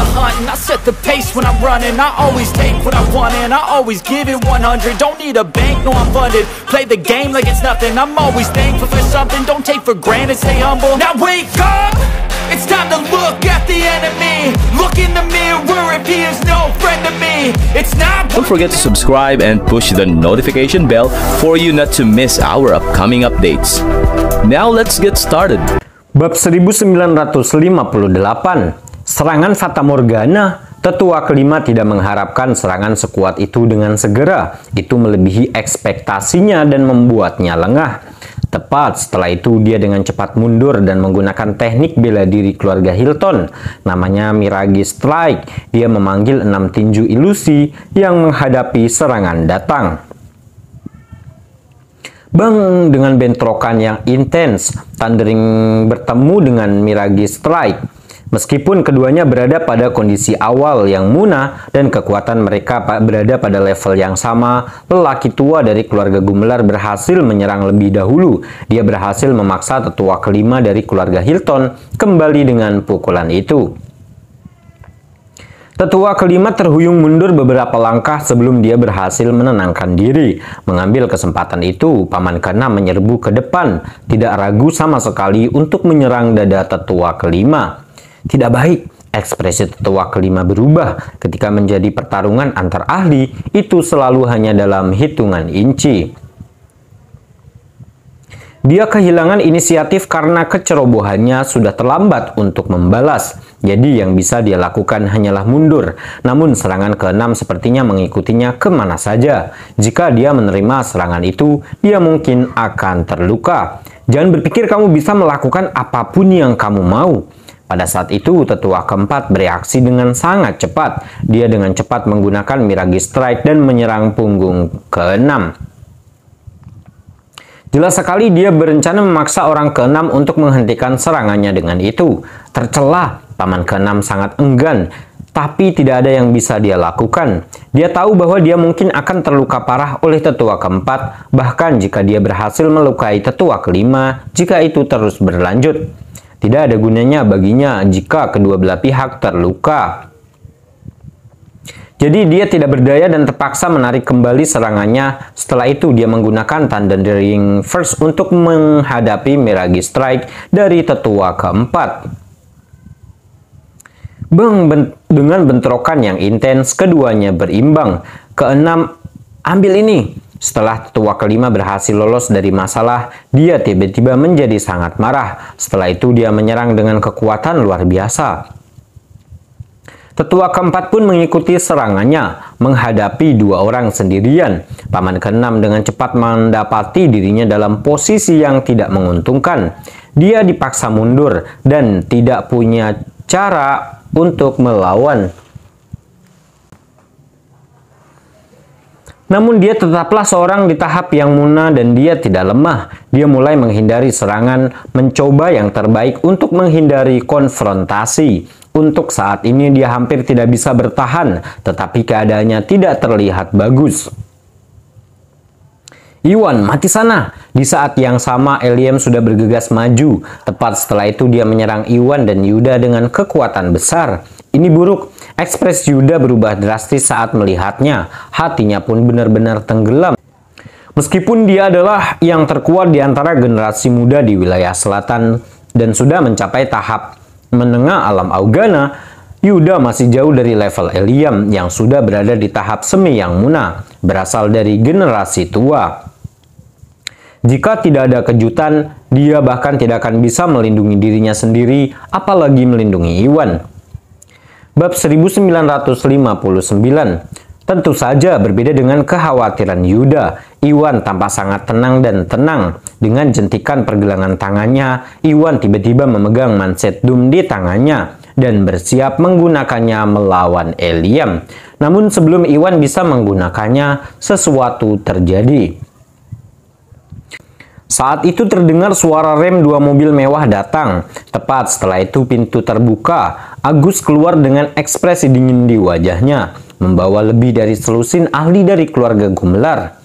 the hunt and I set the pace when I'm running. I always take what I want and I always give it 100. Don't need a bank, no I'm funded. Play the game like it's nothing. I'm always thankful for something. Don't take for granted, stay humble. Now wake up, it's time to look at the enemy. Look in the mirror if he is no friend to me. It's not. Don't forget to subscribe and push the notification bell for you not to miss our upcoming updates. Now let's get started. Bab 1958, serangan Fata Morgana. Tetua kelima tidak mengharapkan serangan sekuat itu dengan segera. Itu melebihi ekspektasinya dan membuatnya lengah. Tepat setelah itu dia dengan cepat mundur dan menggunakan teknik bela diri keluarga Hilton. Namanya Mirage Strike. Dia memanggil 6 tinju ilusi yang menghadapi serangan datang. Bang, dengan bentrokan yang intens, Thundering bertemu dengan Mirage Strike. Meskipun keduanya berada pada kondisi awal yang munah dan kekuatan mereka berada pada level yang sama, lelaki tua dari keluarga Gumelar berhasil menyerang lebih dahulu. Dia berhasil memaksa tetua kelima dari keluarga Hilton kembali dengan pukulan itu. Tetua kelima terhuyung mundur beberapa langkah sebelum dia berhasil menenangkan diri. Mengambil kesempatan itu, Paman ke-6 menyerbu ke depan, tidak ragu sama sekali untuk menyerang dada tetua kelima. Tidak baik, ekspresi tetua kelima berubah ketika menjadi pertarungan antar ahli, itu selalu hanya dalam hitungan inci. Dia kehilangan inisiatif karena kecerobohannya sudah terlambat untuk membalas. Jadi yang bisa dia lakukan hanyalah mundur. Namun serangan ke-6 sepertinya mengikutinya kemana saja. Jika dia menerima serangan itu, dia mungkin akan terluka. Jangan berpikir kamu bisa melakukan apapun yang kamu mau. Pada saat itu, tetua keempat bereaksi dengan sangat cepat. Dia dengan cepat menggunakan Mirage Strike dan menyerang punggung ke-6. Jelas sekali dia berencana memaksa orang ke-6 untuk menghentikan serangannya dengan itu. Tercela, Paman ke-6 sangat enggan, tapi tidak ada yang bisa dia lakukan. Dia tahu bahwa dia mungkin akan terluka parah oleh tetua keempat, bahkan jika dia berhasil melukai tetua kelima, jika itu terus berlanjut. Tidak ada gunanya baginya jika kedua belah pihak terluka. Jadi dia tidak berdaya dan terpaksa menarik kembali serangannya. Setelah itu dia menggunakan Thundering First untuk menghadapi Mirage Strike dari tetua keempat. Dengan bentrokan yang intens, keduanya berimbang. Ke-6, ambil ini. Setelah tetua kelima berhasil lolos dari masalah, dia tiba-tiba menjadi sangat marah. Setelah itu dia menyerang dengan kekuatan luar biasa. Tetua keempat pun mengikuti serangannya, menghadapi dua orang sendirian. Paman ke-6 dengan cepat mendapati dirinya dalam posisi yang tidak menguntungkan. Dia dipaksa mundur dan tidak punya cara untuk melawan. Namun dia tetaplah seorang di tahap yang munah dan dia tidak lemah. Dia mulai menghindari serangan, mencoba yang terbaik untuk menghindari konfrontasi. Untuk saat ini dia hampir tidak bisa bertahan, tetapi keadaannya tidak terlihat bagus. Iwan, mati sana! Di saat yang sama, Eliem sudah bergegas maju. Tepat setelah itu dia menyerang Iwan dan Yuda dengan kekuatan besar. Ini buruk. Ekspresi Yuda berubah drastis saat melihatnya. Hatinya pun benar-benar tenggelam. Meskipun dia adalah yang terkuat di antara generasi muda di wilayah selatan dan sudah mencapai tahap menengah alam Augana, Yuda masih jauh dari level Eliem yang sudah berada di tahap semi yang munah, berasal dari generasi tua. Jika tidak ada kejutan, dia bahkan tidak akan bisa melindungi dirinya sendiri, apalagi melindungi Iwan. Bab 1959. Tentu saja berbeda dengan kekhawatiran Yuda. Iwan tampak sangat tenang dan tenang. Dengan jentikan pergelangan tangannya, Iwan tiba-tiba memegang manset Doom di tangannya dan bersiap menggunakannya melawan Eliem. Namun sebelum Iwan bisa menggunakannya, sesuatu terjadi. Saat itu terdengar suara rem dua mobil mewah datang. Tepat setelah itu pintu terbuka. Agus keluar dengan ekspresi dingin di wajahnya, membawa lebih dari selusin ahli dari keluarga Gumelar.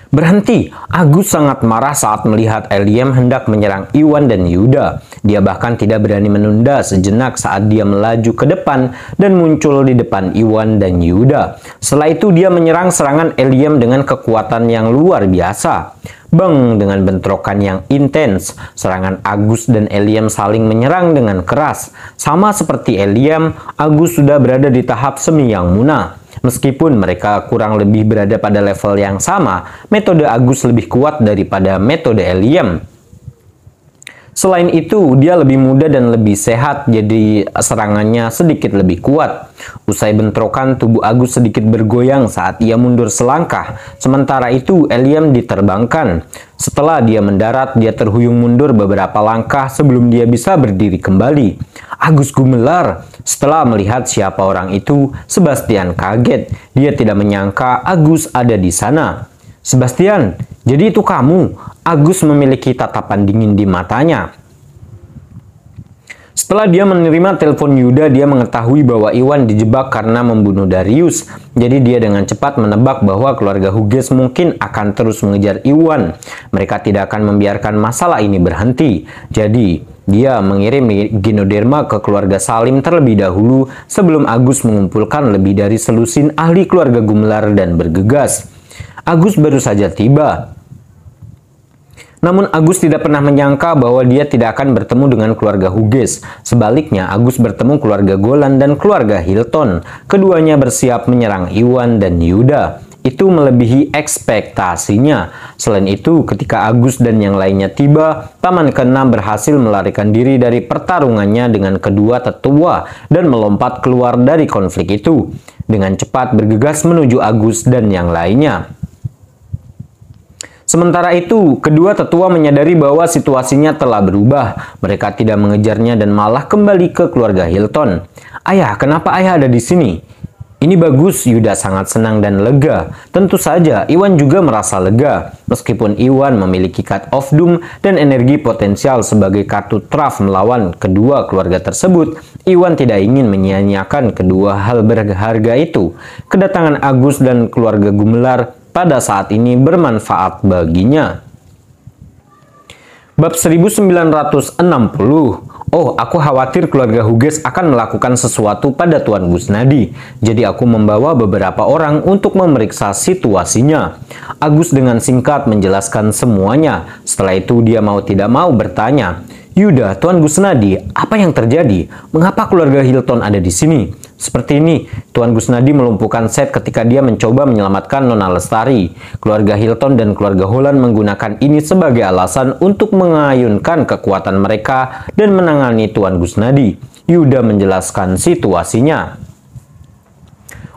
Berhenti, Agus sangat marah saat melihat Eliem hendak menyerang Iwan dan Yuda. Dia bahkan tidak berani menunda sejenak saat dia melaju ke depan dan muncul di depan Iwan dan Yuda. Setelah itu dia menyerang serangan Eliem dengan kekuatan yang luar biasa. Bang, dengan bentrokan yang intens, serangan Agus dan Eliem saling menyerang dengan keras. Sama seperti Eliem, Agus sudah berada di tahap semi yang munah. Meskipun mereka kurang lebih berada pada level yang sama, metode Agus lebih kuat daripada metode Eliem. Selain itu, dia lebih muda dan lebih sehat, jadi serangannya sedikit lebih kuat. Usai bentrokan, tubuh Agus sedikit bergoyang saat ia mundur selangkah. Sementara itu, Eliem diterbangkan. Setelah dia mendarat, dia terhuyung mundur beberapa langkah sebelum dia bisa berdiri kembali. Agus gemelar. Setelah melihat siapa orang itu, Sebastian kaget. Dia tidak menyangka Agus ada di sana. Sebastian, jadi itu kamu? Agus memiliki tatapan dingin di matanya. Setelah dia menerima telepon Yuda, dia mengetahui bahwa Iwan dijebak karena membunuh Darius. Jadi dia dengan cepat menebak bahwa keluarga Hughes mungkin akan terus mengejar Iwan. Mereka tidak akan membiarkan masalah ini berhenti. Jadi dia mengirim Ginoderma ke keluarga Salim terlebih dahulu sebelum Agus mengumpulkan lebih dari selusin ahli keluarga Gumelar dan bergegas. Agus baru saja tiba. Namun Agus tidak pernah menyangka bahwa dia tidak akan bertemu dengan keluarga Hughes. Sebaliknya, Agus bertemu keluarga Golan dan keluarga Hilton. Keduanya bersiap menyerang Iwan dan Yuda. Itu melebihi ekspektasinya. Selain itu, ketika Agus dan yang lainnya tiba, Taman ke-6 berhasil melarikan diri dari pertarungannya dengan kedua tetua dan melompat keluar dari konflik itu. Dengan cepat bergegas menuju Agus dan yang lainnya. Sementara itu, kedua tetua menyadari bahwa situasinya telah berubah. Mereka tidak mengejarnya dan malah kembali ke keluarga Hilton. Ayah, kenapa ayah ada di sini? Ini bagus, Yuda sangat senang dan lega. Tentu saja, Iwan juga merasa lega. Meskipun Iwan memiliki Cut of Doom dan energi potensial sebagai kartu traf melawan kedua keluarga tersebut, Iwan tidak ingin menyia-nyiakan kedua hal berharga itu. Kedatangan Agus dan keluarga Gumelar pada saat ini bermanfaat baginya. Bab 1960. Oh, aku khawatir keluarga Hughes akan melakukan sesuatu pada Tuan Gusnadi. Jadi aku membawa beberapa orang untuk memeriksa situasinya. Agus dengan singkat menjelaskan semuanya. Setelah itu dia mau tidak mau bertanya, Yuda, Tuan Gusnadi, apa yang terjadi? Mengapa keluarga Hilton ada di sini? Seperti ini, Tuan Gusnadi melumpuhkan Seth ketika dia mencoba menyelamatkan Nona Lestari. Keluarga Hilton dan keluarga Holland menggunakan ini sebagai alasan untuk mengayunkan kekuatan mereka dan menangani Tuan Gusnadi. Yuda menjelaskan situasinya.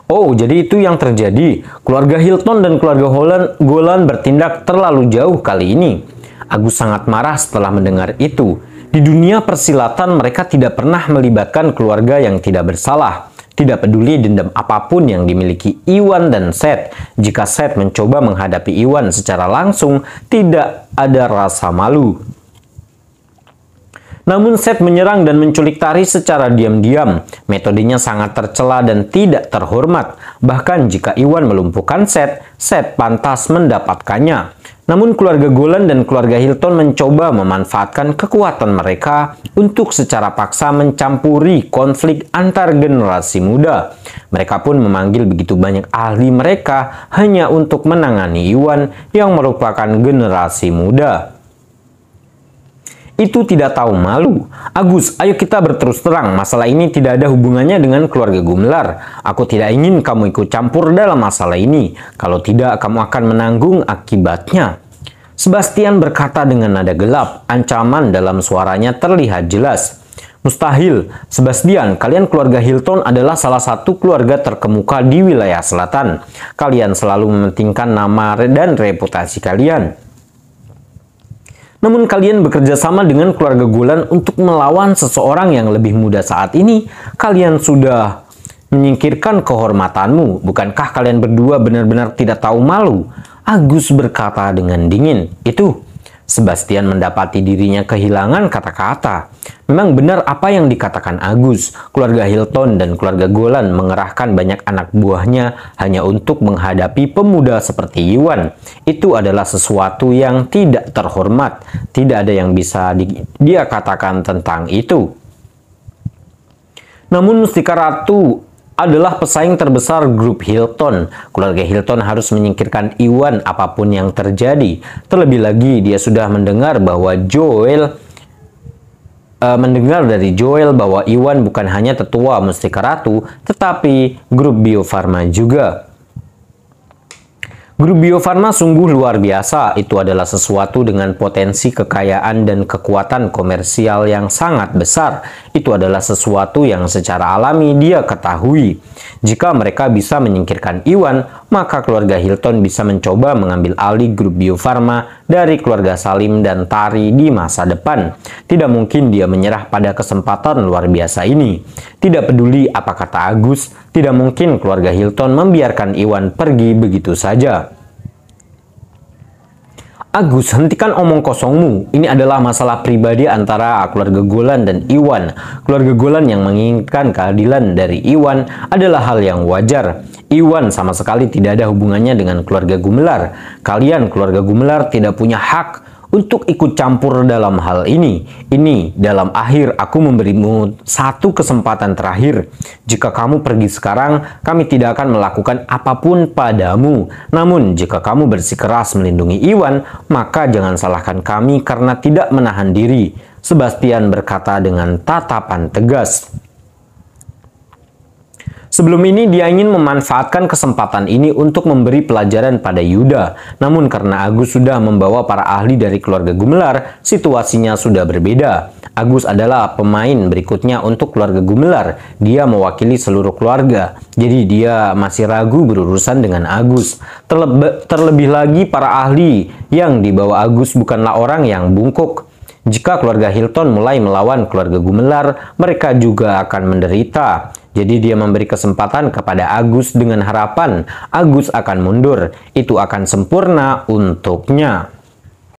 Oh, jadi itu yang terjadi. Keluarga Hilton dan keluarga Golan bertindak terlalu jauh kali ini. Agus sangat marah setelah mendengar itu. Di dunia persilatan mereka tidak pernah melibatkan keluarga yang tidak bersalah. Tidak peduli dendam apapun yang dimiliki Iwan dan Seth. Jika Seth mencoba menghadapi Iwan secara langsung, tidak ada rasa malu. Namun Seth menyerang dan menculik Tari secara diam-diam. Metodenya sangat tercela dan tidak terhormat. Bahkan jika Iwan melumpuhkan Seth, Seth pantas mendapatkannya. Namun keluarga Golan dan keluarga Hilton mencoba memanfaatkan kekuatan mereka untuk secara paksa mencampuri konflik antar generasi muda. Mereka pun memanggil begitu banyak ahli mereka hanya untuk menangani Iwan yang merupakan generasi muda. Itu tidak tahu malu. Agus, ayo kita berterus terang. Masalah ini tidak ada hubungannya dengan keluarga Gumelar. Aku tidak ingin kamu ikut campur dalam masalah ini. Kalau tidak, kamu akan menanggung akibatnya. Sebastian berkata dengan nada gelap. Ancaman dalam suaranya terlihat jelas. Mustahil. Sebastian, kalian keluarga Hilton adalah salah satu keluarga terkemuka di wilayah selatan. Kalian selalu mementingkan nama dan reputasi kalian. Namun kalian bekerja sama dengan keluarga Golan untuk melawan seseorang yang lebih muda saat ini. Kalian sudah menyingkirkan kehormatanmu. Bukankah kalian berdua benar-benar tidak tahu malu? Agus berkata dengan dingin. Itu, Sebastian mendapati dirinya kehilangan kata-kata. Memang benar apa yang dikatakan Agus. Keluarga Hilton dan keluarga Golan mengerahkan banyak anak buahnya hanya untuk menghadapi pemuda seperti Iwan. Itu adalah sesuatu yang tidak terhormat. Tidak ada yang bisa dia katakan tentang itu. Namun Mustika Ratu adalah pesaing terbesar grup Hilton. Keluarga Hilton harus menyingkirkan Iwan apapun yang terjadi. Terlebih lagi dia sudah mendengar dari Joel bahwa Iwan bukan hanya tetua Mustika Ratu, tetapi grup Bio Farma juga. Grup Bio Farma sungguh luar biasa. Itu adalah sesuatu dengan potensi kekayaan dan kekuatan komersial yang sangat besar. Itu adalah sesuatu yang secara alami dia ketahui. Jika mereka bisa menyingkirkan Iwan, maka keluarga Hilton bisa mencoba mengambil alih grup Bio Farma dari keluarga Salim dan Tari di masa depan. Tidak mungkin dia menyerah pada kesempatan luar biasa ini. Tidak peduli apa kata Agus, tidak mungkin keluarga Hilton membiarkan Iwan pergi begitu saja. Agus, hentikan omong kosongmu. Ini adalah masalah pribadi antara keluarga Golan dan Iwan. Keluarga Golan yang menginginkan keadilan dari Iwan adalah hal yang wajar. Iwan sama sekali tidak ada hubungannya dengan keluarga Gumelar. Kalian, keluarga Gumelar, tidak punya hak untuk ikut campur dalam hal ini. Ini dalam akhir aku memberimu satu kesempatan terakhir. Jika kamu pergi sekarang, kami tidak akan melakukan apapun padamu. Namun jika kamu bersikeras melindungi Iwan, maka jangan salahkan kami karena tidak menahan diri. Sebastian berkata dengan tatapan tegas. Sebelum ini dia ingin memanfaatkan kesempatan ini untuk memberi pelajaran pada Yuda. Namun karena Agus sudah membawa para ahli dari keluarga Gumelar, situasinya sudah berbeda. Agus adalah pemain berikutnya untuk keluarga Gumelar. Dia mewakili seluruh keluarga. Jadi dia masih ragu berurusan dengan Agus. Terlebih lagi para ahli yang dibawa Agus bukanlah orang yang bungkuk. Jika keluarga Hilton mulai melawan keluarga Gumelar, mereka juga akan menderita. Jadi dia memberi kesempatan kepada Agus dengan harapan Agus akan mundur. Itu akan sempurna untuknya.